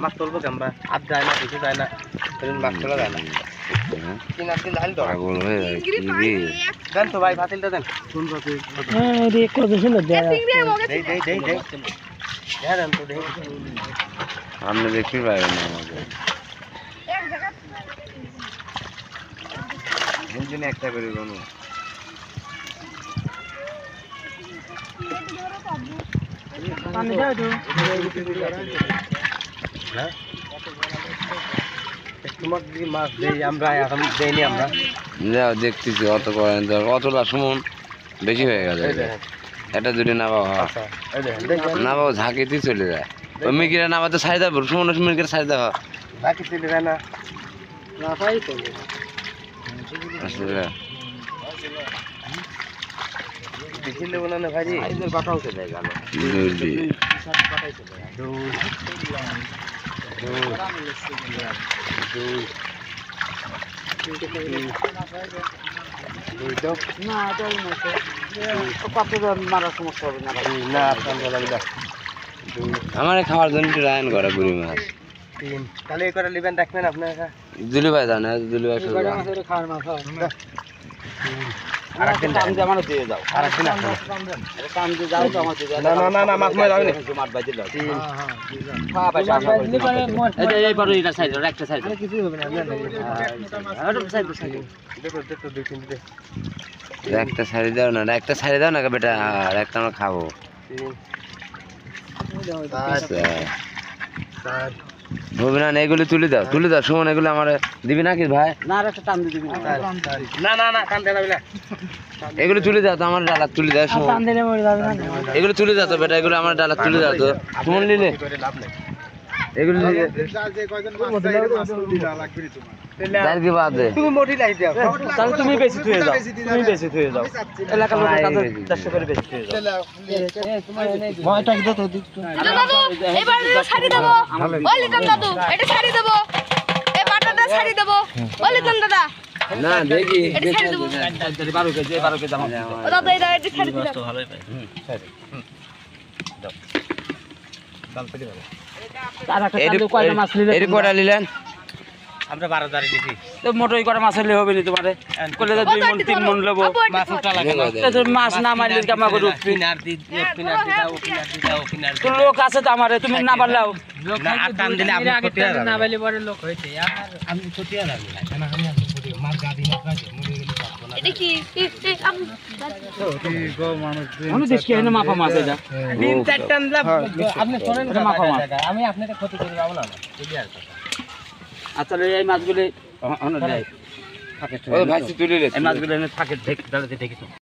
মাছ তুলবো আমরা আপ যায় না কিছু যায় না মাছ তোলা যায় না পাগল হয়ে যায় দেন তো ভাই ভাতিলটা দেন কোন ভাতিল আপনি দেখতে পাবেন না আমাকে একটা করে কোনো মাছ দেই আমরা এখন দেইনি আমরা যাও দেখতেছি অত করেন অতটা সুমন বেশি হয়ে গেছে এটা যদি না পাবো না পাবো ঝাঁকিতেই চলে যায় ওই মিকিরা নামাতে ছাড়ি দেবো সুমন মিকিরা ছাড়ি দেবো ঝাঁকি চলে যায় না আসলে বিচিল দেবো না ভাই পাঠাও চলে গেল আমার খাওয়ার জন্য একটু রায়ন করা বুড়ি মাছ তাহলে এই করে নেবেন দেখবেন আপনার দুলি ভাই জানে দুলি ভাই খাওয়ার মাছ আরেকদিন আমারও দিয়ে যাও আরেকদিন কাম দিয়ে যাও তো আমার না না না মাছ মাছ যাবে না মাছ বাইতে দাও হ্যাঁ ভাই এই পারো এটা সাইড একটা সাইড কিছু হবে না আর সাইড সাইড দেখো দেখো দুই তিন দে একটা ছাড়ি দাও না একটা ছাড়ি দাও না বেটা আর একটা আমরা খাবো হবে না এগুলো তুলে দাও সুমন এগুলো আমার দিবি নাকি ভাই না আর একটা টান দিবি না না না টান দেবে না এগুলো তুলে দাও তো আমার ডালা তুলে দাও সুমন টান দিলে মরে যাবে না এগুলো তুলে দাও তো বেটা এগুলো আমার ডালা তুলে দাও তো সুমন নিলে এগুলো নিলে যে কয়জন মাছ লাগবে তোমার তার কি বাদ দে তুমি মোটি লাই দাও তাহলে তুমি বেশি থুয়ে যাও এলাকার লোকের কাছে 400 করে বেশি থুয়ে যাও তোমার এনে ভয়টা কি দাও তো দাদু এবার ছাড়ি দেব ওই লিটন দাদু এটা ছাড়ি দেব এই বাটাটা ছাড়ি দেব ওই লিটন দাদা না দেখি এটা ছাড়ি দেব 12 কেজি দাম ও দাদা এটা ছাড়ি দিলাম তো ভালোই পাই ছাড়ি দাও দাম পেলে ভালো তারা কয়টা মাছ নিলেন এর কয়টা নিলেন আমরা 12 দিছি তো মোটই করে মাছ হলে হবে নি তোমারে কইলে 2 মণ 3 মণ লব মাছ উঠা লাগে তো মাছ না মারলে কি আমাকে রুপি পিনার দাও তো লোক আছে তো আমারে তুমি না পারলাও না আর টান দিলে আপনি ছোটিয়া না বাইলে বড় লোক হইছে আমি ছোটিয়া লাগবে না আমি ছোটিয়া মাছ গাদি মাছ আছে মরে গেলে পাবো না এটা কি গো মানুষ আমি দেখি এনে মাপা মাছ এটা 3-4 টান লাভ আপনি করেন মাপা মাছ আমি আপনাকে ক্ষতি করে পাবো না ক্লিয়ার কথা আচ্ছা এই মাছগুলি থাকে ও ভাই তুলে এই মাছগুলো এনে থাকে দাঁড়াতে দেখি তো